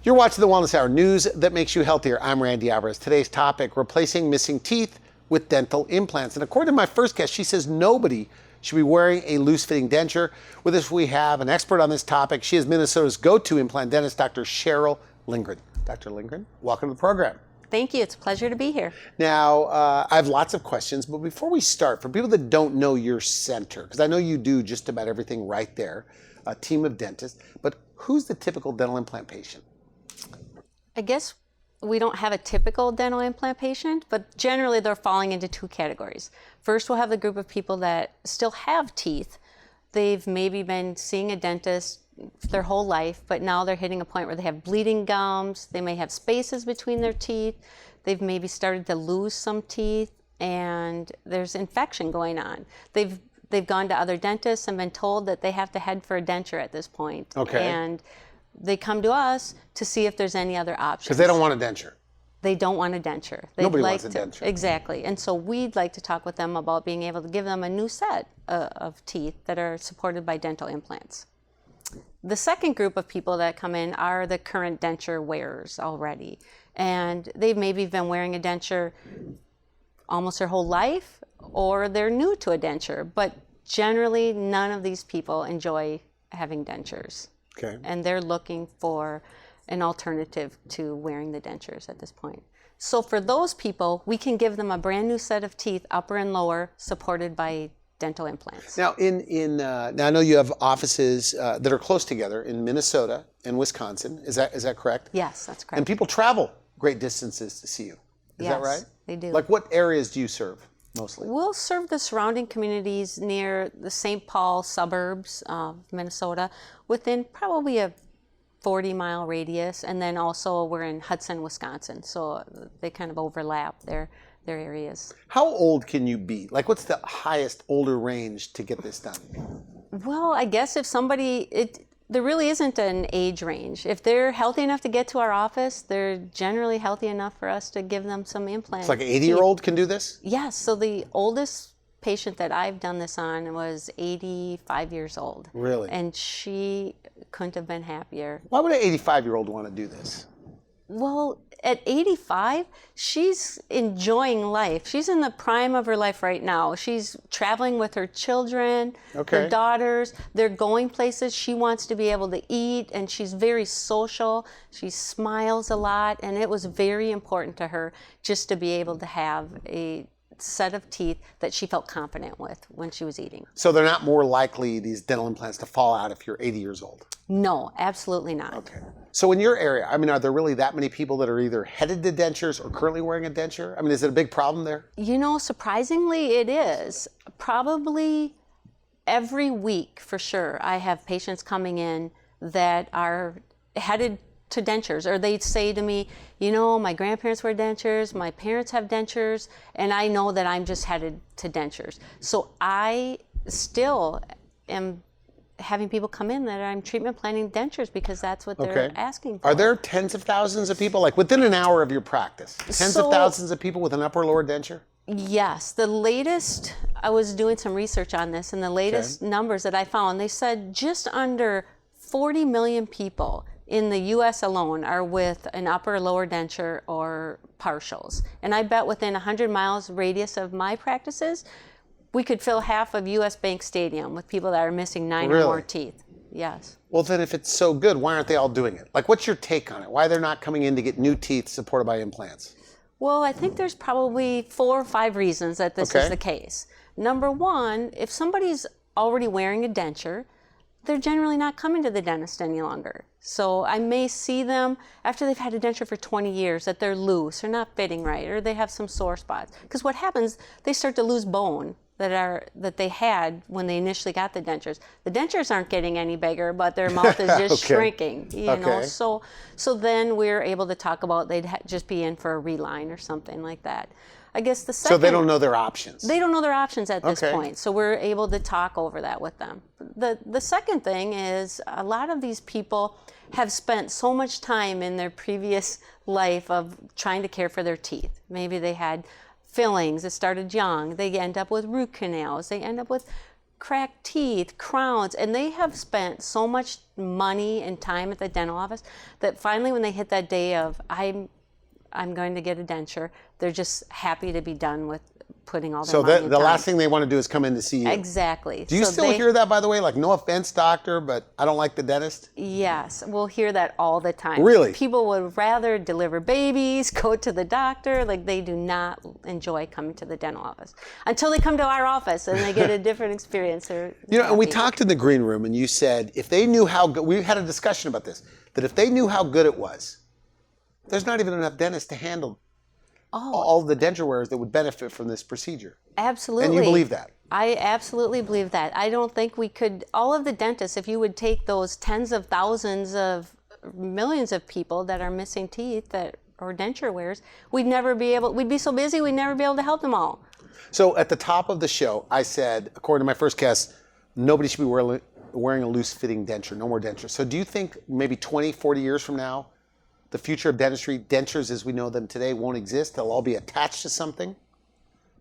You're watching the Wellness Hour, news that makes you healthier. I'm Randy Alvarez. Today's topic, replacing missing teeth with dental implants. And according to my first guest, she says nobody should be wearing a loose-fitting denture. With us, we have an expert on this topic. She is Minnesota's go-to implant dentist, Dr. Cheryl Lindgren. Dr. Lindgren, welcome to the program. Thank you. It's a pleasure to be here. Now, I have lots of questions, but before we start, for people that don't know your center, because I know you do just about everything right there, a team of dentists, but who's the typical dental implant patient? I guess we don't have a typical dental implant patient, but generally they're falling into two categories. First, we'll have the group of people that still have teeth. They've maybe been seeing a dentist their whole life, but now they're hitting a point where they have bleeding gums. They may have spaces between their teeth. They've maybe started to lose some teeth, and there's infection going on. They've gone to other dentists and been told that they have to head for a denture at this point. Okay. And they come to us to see if there's any other options. Because they don't want a denture. They don't want a denture. Nobody wants a denture. Exactly. And so we'd like to talk with them about being able to give them a new set of teeth that are supported by dental implants. The second group of people that come in are the current denture wearers already. And they've maybe been wearing a denture almost their whole life, or they're new to a denture. But generally, none of these people enjoy having dentures. Okay. And they're looking for an alternative to wearing the dentures at this point. So for those people, we can give them a brand new set of teeth, upper and lower, supported by dental implants. Now, now I know you have offices that are close together in Minnesota and Wisconsin. Is that correct? Yes, that's correct. And people travel great distances to see you. Is that right? Yes, they do. Like, what areas do you serve mostly? We'll serve the surrounding communities near the St. Paul suburbs of Minnesota within probably a 40-mile radius, and then also we're in Hudson, Wisconsin, so they kind of overlap their areas. How old can you be? Like, what's the highest older range to get this done? Well, I guess if there really isn't an age range. If they're healthy enough to get to our office, they're generally healthy enough for us to give them some implants. It's like an 80-year-old can do this? Yes. So the oldest patient that I've done this on was 85 years old. Really? And she couldn't have been happier. Why would an 85-year-old want to do this? Well, at 85, she's enjoying life. She's in the prime of her life right now. She's traveling with her children, her daughters. They're going places. She wants to be able to eat, and she's very social. She smiles a lot, and it was very important to her just to be able to have a set of teeth that she felt confident with when she was eating. So they're not more likely, these dental implants, to fall out if you're 80 years old? No, absolutely not. Okay. So in your area, I mean, are there really that many people that are either headed to dentures or currently wearing a denture? I mean, is it a big problem there? You know, surprisingly, it is. Probably every week, for sure, I have patients coming in that are headed to dentures, or they'd say to me, you know, my grandparents wear dentures, my parents have dentures, and I know that I'm just headed to dentures. So I still am having people come in that I'm treatment planning dentures because that's what they're asking for. Are there tens of thousands of people, like within an hour of your practice, tens of thousands of people with an upper or lower denture? Yes. The latest, I was doing some research on this, and the latest numbers that I found, they said just under 40 million people in the U.S. alone are with an upper or lower denture or partials. And I bet within 100 miles radius of my practices, we could fill half of U.S. Bank Stadium with people that are missing 9 or more teeth. Yes. Well, then if it's so good, why aren't they all doing it? Like, what's your take on it? Why they're not coming in to get new teeth supported by implants? Well, I think there's probably 4 or 5 reasons that this is the case. Number one, if somebody's already wearing a denture, they're generally not coming to the dentist any longer. So I may see them after they've had a denture for 20 years that they're loose or not fitting right, or they have some sore spots. Because what happens, they start to lose bone that they had when they initially got the dentures. The dentures aren't getting any bigger, but their mouth is just shrinking. You know, so then we're able to talk about they'd just be in for a reline or something like that. I guess the second. So they don't know their options. They don't know their options at this point. So we're able to talk over that with them. The second thing is a lot of these people have spent so much time in their previous life of trying to care for their teeth. Maybe they had fillings that started young. They end up with root canals. They end up with cracked teeth, crowns, and they have spent so much money and time at the dental office that finally when they hit that day of I'm going to get a denture, they're just happy to be done with putting all their money and the time. last thing they want to do is come in to see you. Exactly. Do you still hear that, by the way? Like, no offense, doctor, but I don't like the dentist? Yes, we'll hear that all the time. Really? People would rather deliver babies, go to the doctor. Like, they do not enjoy coming to the dental office until they come to our office and they get a different experience. You know, and we talked in the green room, and you said if they knew how good, we had a discussion about this, that if they knew how good it was, there's not even enough dentists to handle all the denture wearers that would benefit from this procedure. Absolutely. And you believe that? I absolutely believe that. I don't think we could, all of the dentists, if you would take those tens of thousands of millions of people that are missing teeth or denture wearers, we'd be so busy we'd never be able to help them all. So at the top of the show, I said, according to my first guest, nobody should be wearing a loose-fitting denture, no more dentures. So do you think maybe 20, 40 years from now, the future of dentistry, dentures as we know them today, won't exist? They'll all be attached to something?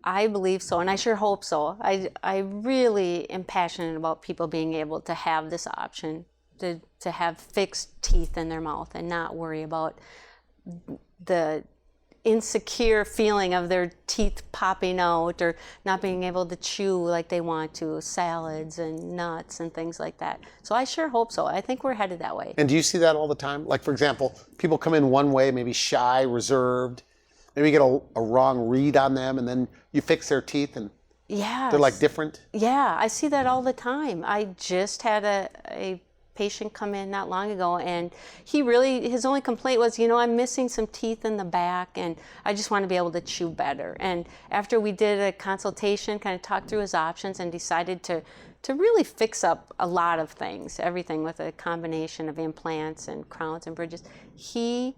I believe so, and I sure hope so. I really am passionate about people being able to have this option, to have fixed teeth in their mouth and not worry about the insecure feeling of their teeth popping out or not being able to chew like they want to, salads and nuts and things like that. So I sure hope so. I think we're headed that way. And do you see that all the time? Like, for example, people come in one way, maybe shy, reserved, maybe you get a wrong read on them, and then you fix their teeth and they're like different? Yeah, I see that all the time. I just had a patient come in not long ago, and his only complaint was, I'm missing some teeth in the back and I just want to be able to chew better. And after we did a consultation, kind of talked through his options and decided to really fix up a lot of things, everything with a combination of implants and crowns and bridges, he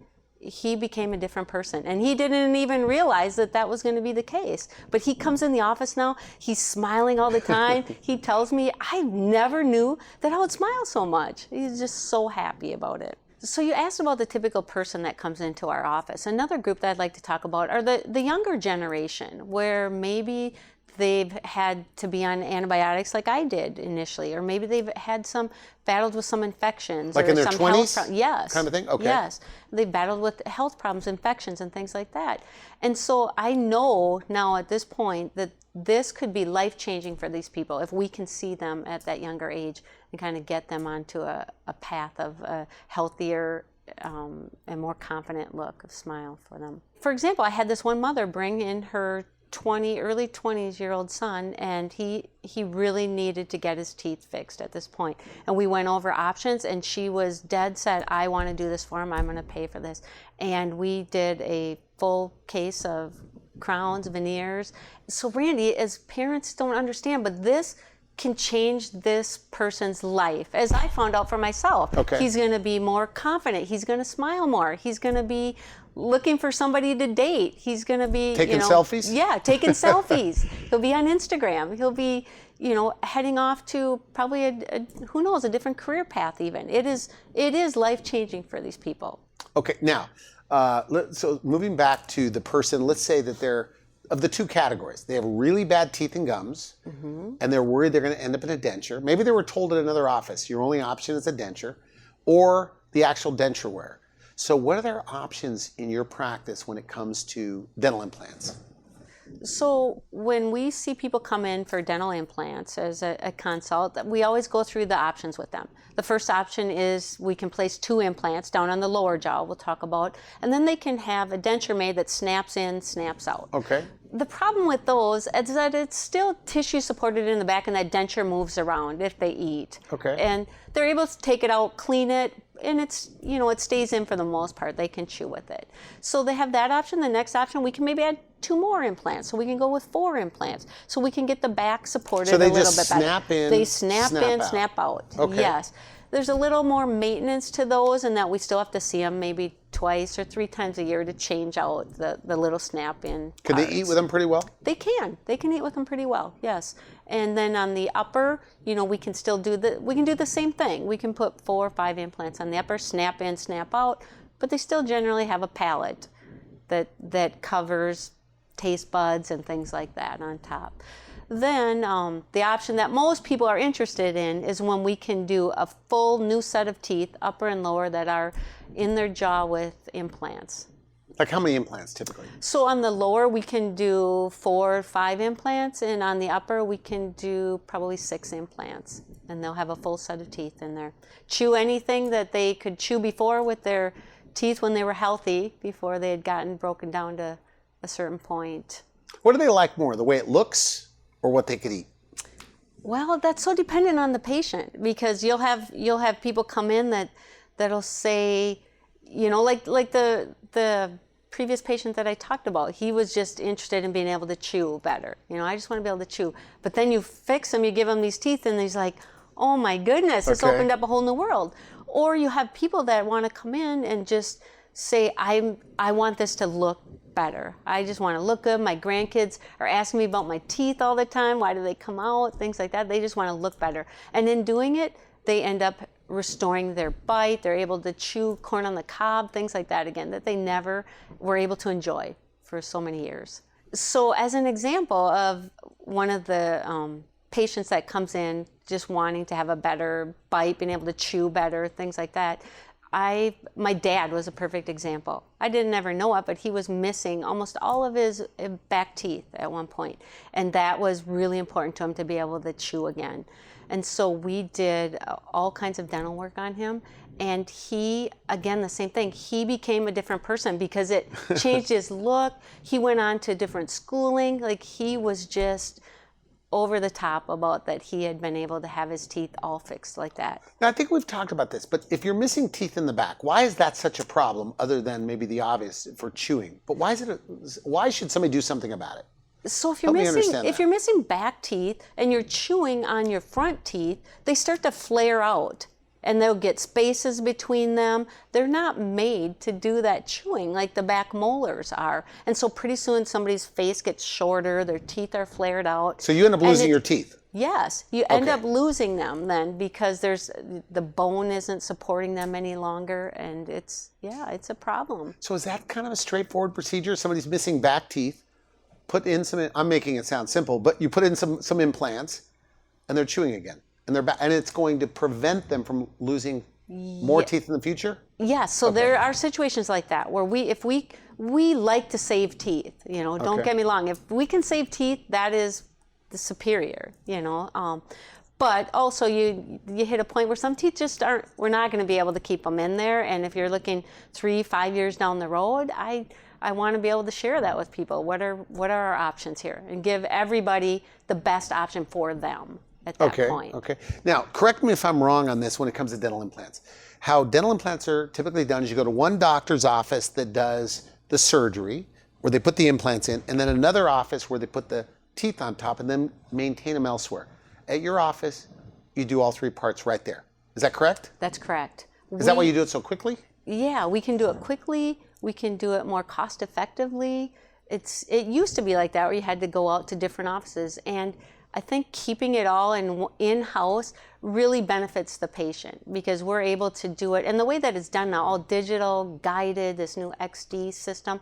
became a different person, and he didn't even realize that was going to be the case. But he comes in the office now, he's smiling all the time. He tells me, I never knew that I would smile so much. He's just so happy about it. So you asked about the typical person that comes into our office. Another group that I'd like to talk about are the younger generation, where maybe they've had to be on antibiotics like I did initially, or maybe they've had battled with some infections. Like or in their some 20s? Yes. Kind of thing? Okay. Yes. They've battled with health problems, infections, and things like that. And so I know now at this point that this could be life-changing for these people if we can see them at that younger age and kind of get them onto a path of a healthier and more confident look of smile for them. For example, I had this one mother bring in her early 20-year-old son, and he really needed to get his teeth fixed at this point. And we went over options, and she was dead set, I want to do this for him, I'm going to pay for this. And we did a full case of crowns, veneers. So Randy, as parents don't understand, but this can change this person's life. As I found out for myself, he's going to be more confident. He's going to smile more. He's going to be looking for somebody to date. He's going to be taking selfies? Yeah, taking selfies. He'll be on Instagram. He'll be, heading off to probably a different career path even. It is life-changing for these people. Okay, now, so moving back to the person, let's say that they're of the two categories. They have really bad teeth and gums, and they're worried they're going to end up in a denture. Maybe they were told at another office, your only option is a denture, or the actual denture wear. So what are their options in your practice when it comes to dental implants? So when we see people come in for dental implants as a consult, we always go through the options with them. The first option is we can place 2 implants down on the lower jaw, we'll talk about, and then they can have a denture made that snaps in, snaps out. Okay. The problem with those is that it's still tissue supported in the back, and that denture moves around if they eat. Okay. And they're able to take it out, clean it, and it's, it stays in for the most part. They can chew with it. So they have that option. The next option, we can maybe add 2 more implants. So we can go with 4 implants. So we can get the back supported a little bit better. So they just snap in, they snap in, snap out. Okay. Yes. There's a little more maintenance to those, in that we still have to see them maybe twice or 3 times a year to change out the little snap in. Can they eat with them pretty well? They can. They can eat with them pretty well, yes. And then on the upper, we can still do the same thing. We can put 4 or 5 implants on the upper, snap in, snap out, but they still generally have a palate that covers taste buds and things like that on top. then the option that most people are interested in is when we can do a full new set of teeth, upper and lower, that are in their jaw with implants. Like how many implants typically? So on the lower, we can do 4 or 5 implants, and on the upper, we can do probably 6 implants, and they'll have a full set of teeth in there. Chew anything that they could chew before with their teeth when they were healthy, before they had gotten broken down to a certain point. What do they like more, the way it looks or what they could eat? Well, that's so dependent on the patient, because you'll have people come in that'll say, you know, like the previous patient that I talked about, he was just interested in being able to chew better. You know, I just want to be able to chew. But then you fix him, you give him these teeth, and he's like, oh my goodness, it's opened up a whole new world. Or you have people that want to come in and just say, I want this to look better. I just want to look good. My grandkids are asking me about my teeth all the time. Why do they come out? Things like that. They just want to look better. And in doing it, they end up restoring their bite. They're able to chew corn on the cob, things like that again, that they never were able to enjoy for so many years. So as an example of one of the patients that comes in just wanting to have a better bite, being able to chew better, things like that, my dad was a perfect example. I didn't ever know it, but he was missing almost all of his back teeth at one point, and that was really important to him to be able to chew again. And so we did all kinds of dental work on him, and he, again, the same thing, he became a different person because it changed his look. He went on to different schooling. Like, he was just over the top about that he had been able to have his teeth all fixed like that. Now, I think we've talked about this, but if you're missing teeth in the back, why is that such a problem other than maybe the obvious for chewing? But why should somebody do something about it? So if you're missing back teeth and you're chewing on your front teeth, they start to flare out and they'll get spaces between them. They're not made to do that chewing like the back molars are. And so pretty soon somebody's face gets shorter, their teeth are flared out. So you end up losing your teeth? Yes, you end up losing them then because the bone isn't supporting them any longer, and it's a problem. So is that kind of a straightforward procedure? Somebody's missing back teeth, put in some, I'm making it sound simple, but you put in some implants and they're chewing again. And they're back, and it's going to prevent them from losing more teeth in the future? Yes, so there are situations like that where if we like to save teeth, you know, don't get me wrong. If we can save teeth, that is the superior, you know. But also you hit a point where some teeth just we're not going to be able to keep them in there. And if you're looking 3-5 years down the road, I want to be able to share that with people. What are our options here? And give everybody the best option for them at that point. Okay. Now, correct me if I'm wrong on this when it comes to dental implants. How dental implants are typically done is you go to one doctor's office that does the surgery, where they put the implants in, and then another office where they put the teeth on top and then maintain them elsewhere. At your office, you do all 3 parts right there. Is that correct? That's correct. Is that why you do it so quickly? Yeah, we can do it quickly. We can do it more cost effectively. It used to be like that where you had to go out to different offices, and I think keeping it all in-house really benefits the patient because we're able to do it. And the way that it's done now, all digital, guided, this new XD system,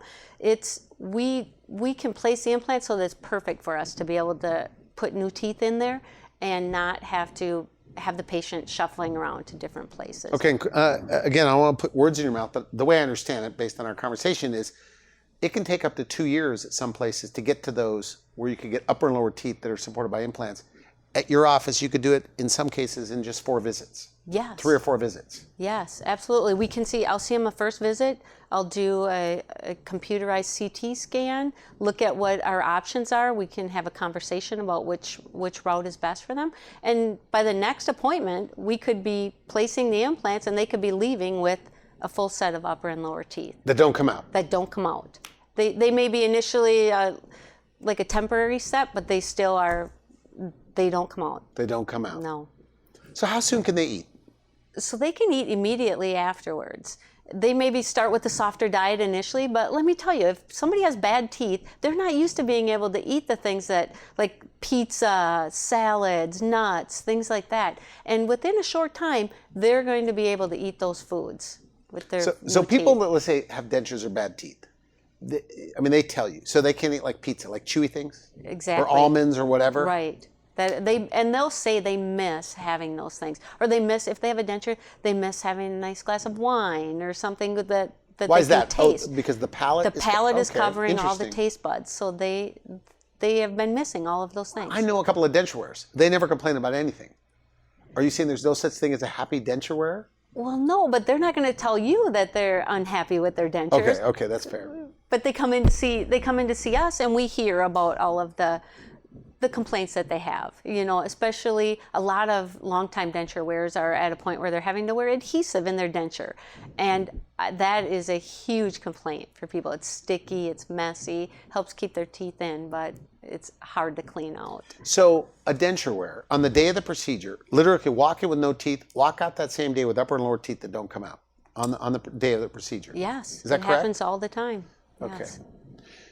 we can place the implant so that it's perfect for us to be able to put new teeth in there and not have to have the patient shuffling around to different places. Okay, again, I don't want to put words in your mouth, but the way I understand it, based on our conversation, is it can take up to 2 years at some places to get to those where you could get upper and lower teeth that are supported by implants. At your office, you could do it in some cases in just 4 visits. Yes. 3 or 4 visits. Yes, absolutely. I'll see them a first visit. I'll do a computerized CT scan, look at what our options are. We can have a conversation about which route is best for them. And by the next appointment, we could be placing the implants and they could be leaving with a full set of upper and lower teeth. That don't come out. That don't come out. They may be initially like a temporary set, but they still are, they don't come out. They don't come out. No. So how soon can they eat? So they can eat immediately afterwards. They maybe start with a softer diet initially, but let me tell you, if somebody has bad teeth, they're not used to being able to eat the things that, like pizza, salads, nuts, things like that. And within a short time, they're going to be able to eat those foods with their So people that, let's say, have dentures or bad teeth, they tell you. So they can't eat like pizza, like chewy things? Exactly. Or almonds or whatever? Right. They'll say they miss having those things. Or they miss, if they have a denture, they miss having a nice glass of wine or something that Why they is can that? taste. Oh, because the palate is okay, covering all the taste buds. So they have been missing all of those things. I know a couple of denture wearers. They never complain about anything. Are you saying there's no such thing as a happy denture wearer? Well, no, but they're not going to tell you that they're unhappy with their dentures. Okay, that's fair. But they come in to see us, and we hear about all of the complaints that they have. Especially a lot of longtime denture wearers are at a point where they're having to wear adhesive in their denture, and that is a huge complaint for people. It's sticky, it's messy, helps keep their teeth in, but it's hard to clean out. So a denture wearer, on the day of the procedure, literally can walk in with no teeth, walk out that same day with upper and lower teeth that don't come out on the day of the procedure. Yes. Is that correct? It happens all the time. Okay. Yes.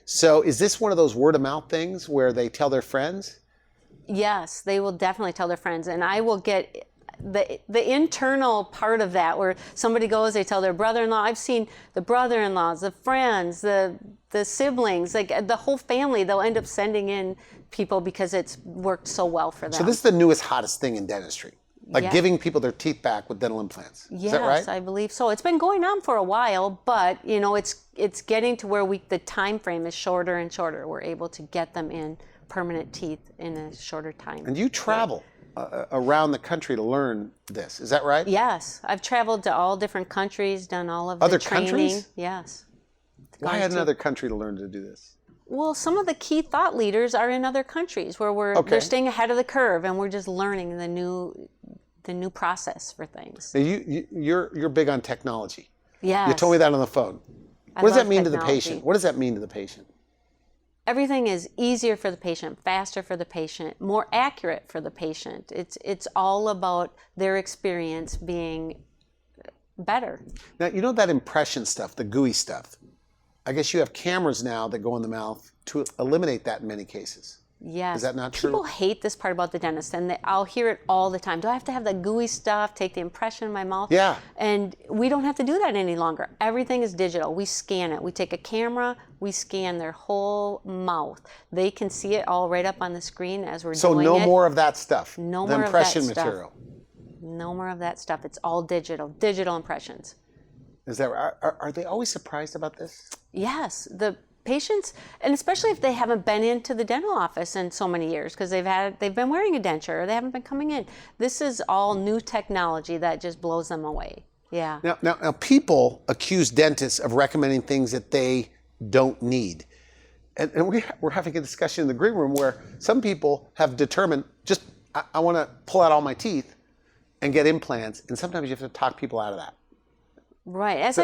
So is this one of those word of mouth things where they tell their friends? Yes, they will definitely tell their friends, and I will get the internal part of that where somebody goes, they tell their brother-in-law. I've seen the brother-in-laws, the friends, the siblings, like the whole family. They'll end up sending in people because it's worked so well for them. So this is the newest, hottest thing in dentistry, like giving people their teeth back with dental implants. Yes, is that right? I believe so. It's been going on for a while, but it's getting to where the time frame is shorter and shorter. We're able to get them in permanent teeth in a shorter time. And you travel around the country to learn this, is that right? Yes, I've traveled to all different countries, done all of Other the training. countries? Yes. Why another country to learn to do this? Well, some of the key thought leaders are in other countries where they're staying ahead of the curve, and we're just learning the new process for things. Now you're big on technology. Yes. You told me that on the phone. What does that mean to the patient? What does that mean to the patient? Everything is easier for the patient, faster for the patient, more accurate for the patient. It's all about their experience being better. Now, that impression stuff, the gooey stuff, I guess you have cameras now that go in the mouth to eliminate that in many cases. Yes. Is that not true? People hate this part about the dentist, and I'll hear it all the time. Do I have to have that gooey stuff, take the impression in my mouth? Yeah. And we don't have to do that any longer. Everything is digital. We scan it. We take a camera, we scan their whole mouth. They can see it all right up on the screen as we're doing it. So no more of that stuff? No the more impression of that material? Stuff. No more of that stuff. It's all digital impressions. Is that are they always surprised about this? Yes. The patients, and especially if they haven't been into the dental office in so many years because they've been wearing a denture or they haven't been coming in. This is all new technology that just blows them away. Yeah. Now people accuse dentists of recommending things that they don't need. And we're having a discussion in the green room where some people have determined, I want to pull out all my teeth and get implants, and sometimes you have to talk people out of that. Right. As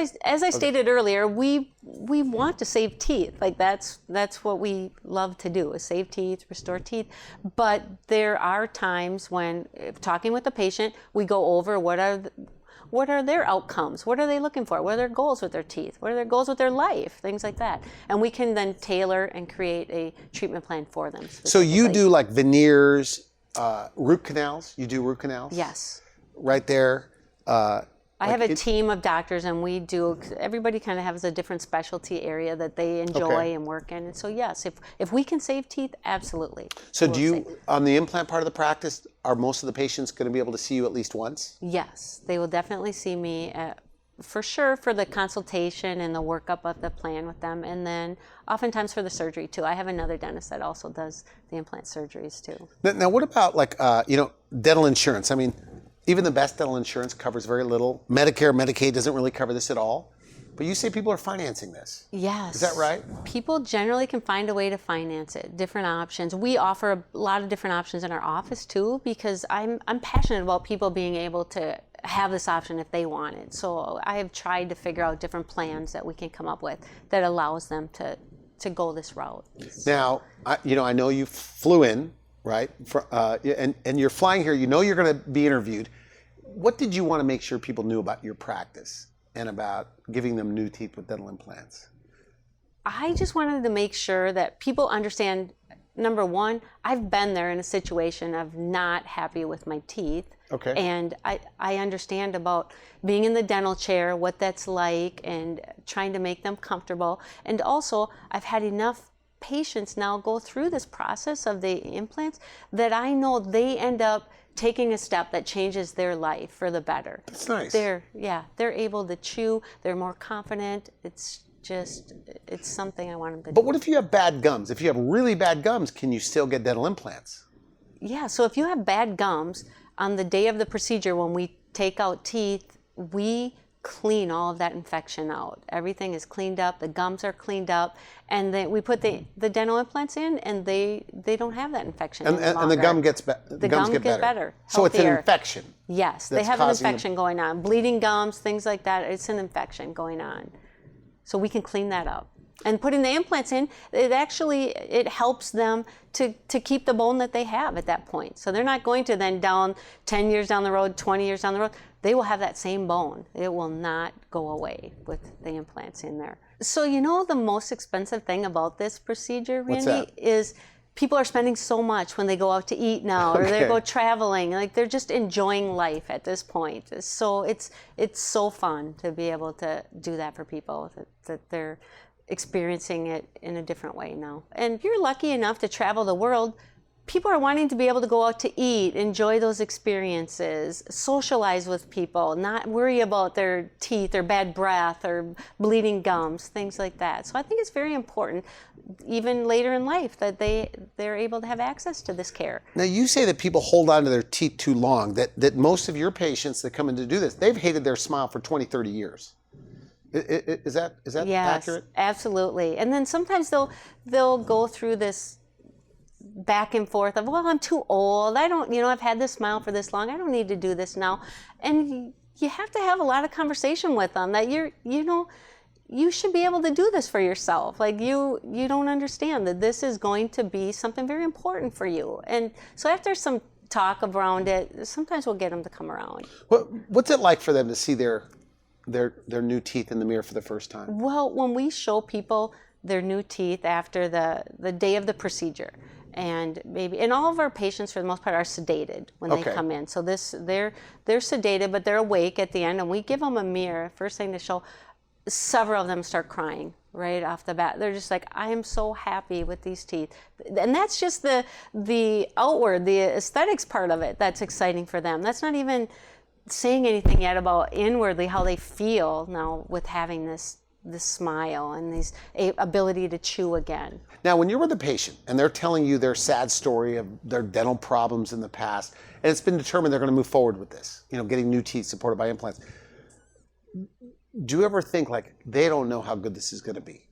I stated earlier, we want to save teeth. Like that's what we love to do, is save teeth, restore teeth. But there are times when, talking with the patient, we go over what are their outcomes? What are they looking for? What are their goals with their teeth? What are their goals with their life? Things like that. And we can then tailor and create a treatment plan for them. So you do like veneers, root canals? You do root canals? Yes. Right there. I have a team of doctors, and everybody kind of has a different specialty area that they enjoy and work in. And so yes, if we can save teeth, absolutely. So on the implant part of the practice, are most of the patients going to be able to see you at least once? Yes, they will definitely see me for sure for the consultation and the workup of the plan with them, and then oftentimes for the surgery too. I have another dentist that also does the implant surgeries too. Now what about dental insurance? I mean, even the best dental insurance covers very little. Medicare, Medicaid doesn't really cover this at all. But you say people are financing this. Yes. Is that right? People generally can find a way to finance it, different options. We offer a lot of different options in our office too, because I'm passionate about people being able to have this option if they want it. So I have tried to figure out different plans that we can come up with that allows them to go this route. Now, I know you flew in, right? And you're flying here. You know you're going to be interviewed. What did you want to make sure people knew about your practice and about giving them new teeth with dental implants? I just wanted to make sure that people understand, number one, I've been there in a situation of not happy with my teeth. Okay. And I understand about being in the dental chair, what that's like, and trying to make them comfortable. And also, I've had enough patients now go through this process of the implants that I know they end up taking a step that changes their life for the better. That's nice. They're able to chew, they're more confident. It's something I want them to do. But what if you have bad gums? If you have really bad gums, can you still get dental implants? Yeah, so if you have bad gums, on the day of the procedure when we take out teeth, we clean all of that infection out. Everything is cleaned up, the gums are cleaned up, and then we put the dental implants in, and they don't have that infection any longer. And the gum gets better. The gums get better. So it's an healthier. infection. Yes, they have an infection going on. Bleeding gums, things like that, it's an infection going on. So we can clean that up. And putting the implants in, it helps them to keep the bone that they have at that point. So they're not going to then 10 years down the road, 20 years down the road, they will have that same bone. It will not go away with the implants in there. So the most expensive thing about this procedure, Randy, is people are spending so much when they go out to eat now, or they go traveling. Like, they're just enjoying life at this point. So it's so fun to be able to do that for people, that they're experiencing it in a different way now. And if you're lucky enough to travel the world, people are wanting to be able to go out to eat, enjoy those experiences, socialize with people, not worry about their teeth or bad breath or bleeding gums, things like that. So I think it's very important, even later in life, that they're able to have access to this care. Now, you say that people hold on to their teeth too long, that most of your patients that come in to do this, they've hated their smile for 20, 30 years. Is that yes, accurate? Absolutely. And then sometimes they'll go through this back and forth of, well, I'm too old. I don't, I've had this smile for this long. I don't need to do this now. And you have to have a lot of conversation with them that you should be able to do this for yourself. Like, you don't understand that this is going to be something very important for you. And so after some talk around it, sometimes we'll get them to come around. What's it like for them to see their new teeth in the mirror for the first time? Well, when we show people their new teeth after the day of the procedure, and all of our patients for the most part are sedated when they come in. So they're sedated, but they're awake at the end, and we give them a mirror. First thing to show, several of them start crying right off the bat. They're just like, I am so happy with these teeth. And that's just the outward, the aesthetics part of it that's exciting for them. That's not even saying anything yet about inwardly how they feel now with having this smile and this ability to chew again. Now, when you're with a patient and they're telling you their sad story of their dental problems in the past, and it's been determined they're going to move forward with this, getting new teeth supported by implants, do you ever think, like, they don't know how good this is going to be?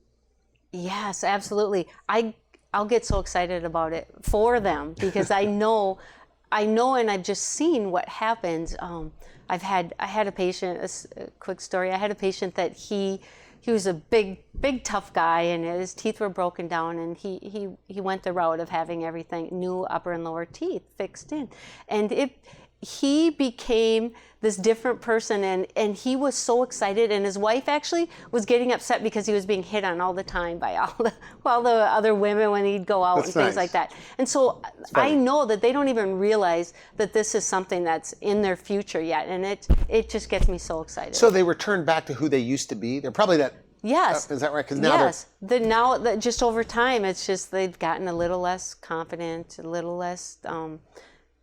Yes, absolutely. I'll get so excited about it for them because I know, and I've just seen what happens. I had a patient, a quick story. I had a patient that he was a big, tough guy, and his teeth were broken down, and he went the route of having everything, new upper and lower teeth fixed in. And he became this different person, and he was so excited, and his wife actually was getting upset because he was being hit on all the time by all the other women when he'd go out. That's and things nice. Like that. And so I know that they don't even realize that this is something that's in their future yet, and it just gets me so excited. So they returned back to who they used to be? They're probably that... Yes. Is that right? Because now now just over time, it's just they've gotten a little less confident, a little less...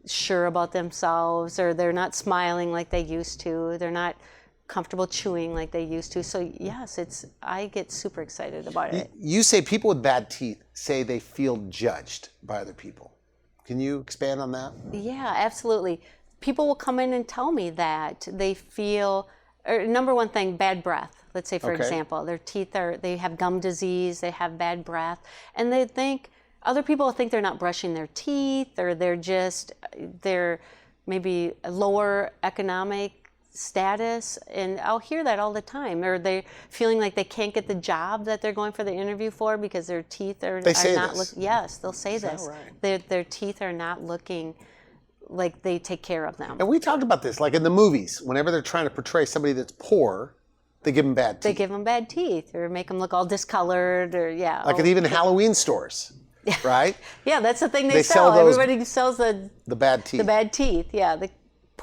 sure about themselves, or they're not smiling like they used to, they're not comfortable chewing like they used to. So yes, I get super excited about it. You say people with bad teeth say they feel judged by other people. Can you expand on that? Yeah, absolutely. People will come in and tell me that they feel, number one thing, bad breath. Let's say, for example, their teeth they have gum disease, they have bad breath, and they think, other people think they're not brushing their teeth, or they're maybe a lower economic status, and I'll hear that all the time. Or they're feeling like they can't get the job that they're going for the interview for because their teeth are not looking. Yes, they'll say this. Right? Their teeth are not looking like they take care of them. And we talked about this, like in the movies, whenever they're trying to portray somebody that's poor, they give them bad teeth. They give them bad teeth, or make them look all discolored, or Like at even Halloween stores. Right? Yeah, that's the thing they sell. Everybody sells the bad teeth. The bad teeth, yeah. The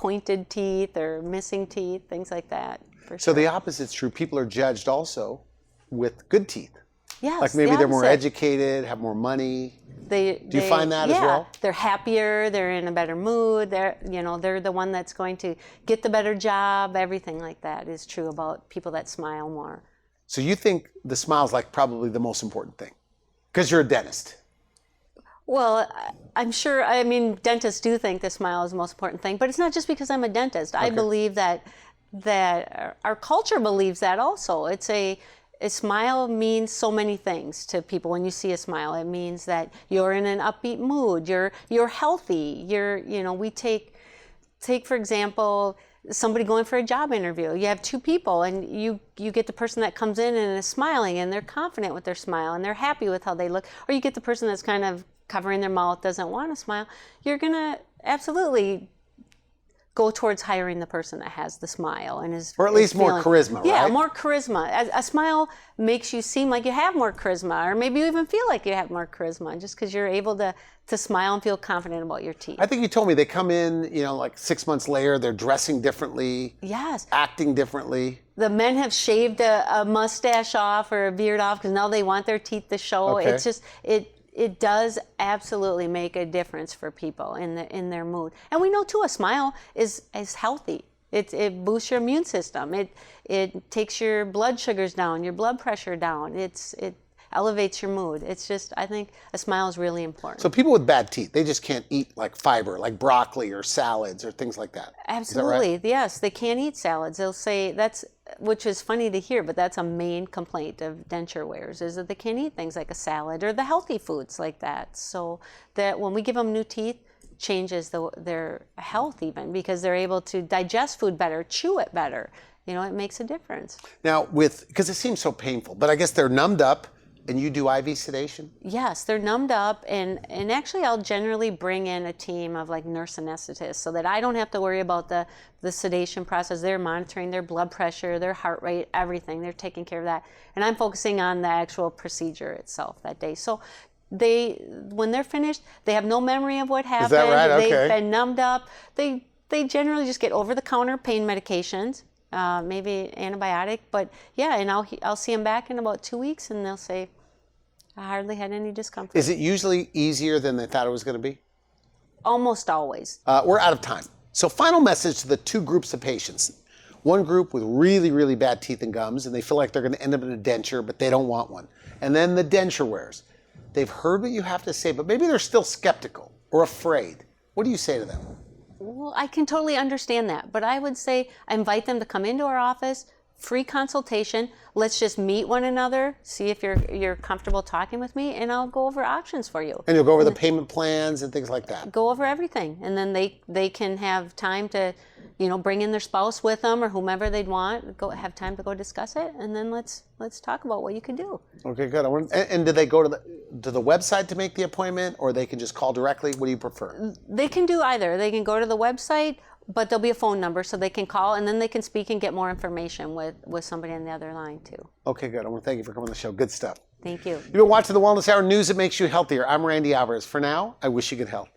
pointed teeth or missing teeth, things like that. For So sure. the opposite's true. People are judged also with good teeth. Yes, Like maybe they're more opposite. educated, have more money. Do you find that as well? They're happier. They're in a better mood. They're the one that's going to get the better job. Everything like that is true about people that smile more. So you think the smile's like probably the most important thing because you're a dentist. Well, I'm sure. I mean, dentists do think the smile is the most important thing, but it's not just because I'm a dentist. I believe that our culture believes that also. A smile means so many things to people. When you see a smile, it means that you're in an upbeat mood. You're healthy. We take for example, somebody going for a job interview. You have two people, and you get the person that comes in and is smiling, and they're confident with their smile, and they're happy with how they look. Or you get the person that's kind of covering their mouth, doesn't want to smile. You're gonna absolutely go towards hiring the person that has the smile and is, or at least more charisma, right? Yeah, more charisma. A smile makes you seem like you have more charisma, or maybe you even feel like you have more charisma just because you're able to smile and feel confident about your teeth. I think you told me they come in, like 6 months later, they're dressing differently, Yes. acting differently. The men have shaved a mustache off or a beard off because now they want their teeth to show. Okay. It's just it does absolutely make a difference for people in their mood. And we know too, a smile is healthy. It boosts your immune system. It takes your blood sugars down, your blood pressure down. It elevates your mood. It's just, I think a smile is really important. So people with bad teeth, they just can't eat like fiber, like broccoli or salads or things like that. Absolutely, Is that right? yes. They can't eat salads. They'll say which is funny to hear, but that's a main complaint of denture wearers is that they can't eat things like a salad or the healthy foods like that. So that when we give them new teeth, changes their health even because they're able to digest food better, chew it better. It makes a difference. Now because it seems so painful, but I guess they're numbed up. And you do IV sedation? Yes, they're numbed up, and actually I'll generally bring in a team of like nurse anesthetists so that I don't have to worry about the sedation process. They're monitoring their blood pressure, their heart rate, everything. They're taking care of that. And I'm focusing on the actual procedure itself that day. So when they're finished, they have no memory of what happened. Is that right? Okay. They've been numbed up. They generally just get over-the-counter pain medications. Maybe antibiotic, but yeah, and I'll see them back in about 2 weeks, and they'll say, I hardly had any discomfort. Is it usually easier than they thought it was going to be? Almost always. We're out of time. So final message to the two groups of patients. One group with really, really bad teeth and gums, and they feel like they're going to end up in a denture, but they don't want one. And then the denture wearers. They've heard what you have to say, but maybe they're still skeptical or afraid. What do you say to them? Well, I can totally understand that, but I would say I invite them to come into our office, free consultation. Let's just meet one another, see if you're comfortable talking with me, and I'll go over options for you. And you'll go over the payment plans and things like that. Go over everything, and then they can have time to, bring in their spouse with them or whomever they'd want. Have time to go discuss it, and then let's talk about what you can do. Okay, good. And do they go to the website to make the appointment, or they can just call directly? What do you prefer? They can do either. They can go to the website, but there'll be a phone number so they can call, and then they can speak and get more information with somebody on the other line too. Okay, good. I want to thank you for coming on the show. Good stuff. Thank you. You've been watching the Wellness Hour, news that makes you healthier. I'm Randy Alvarez. For now, I wish you good health.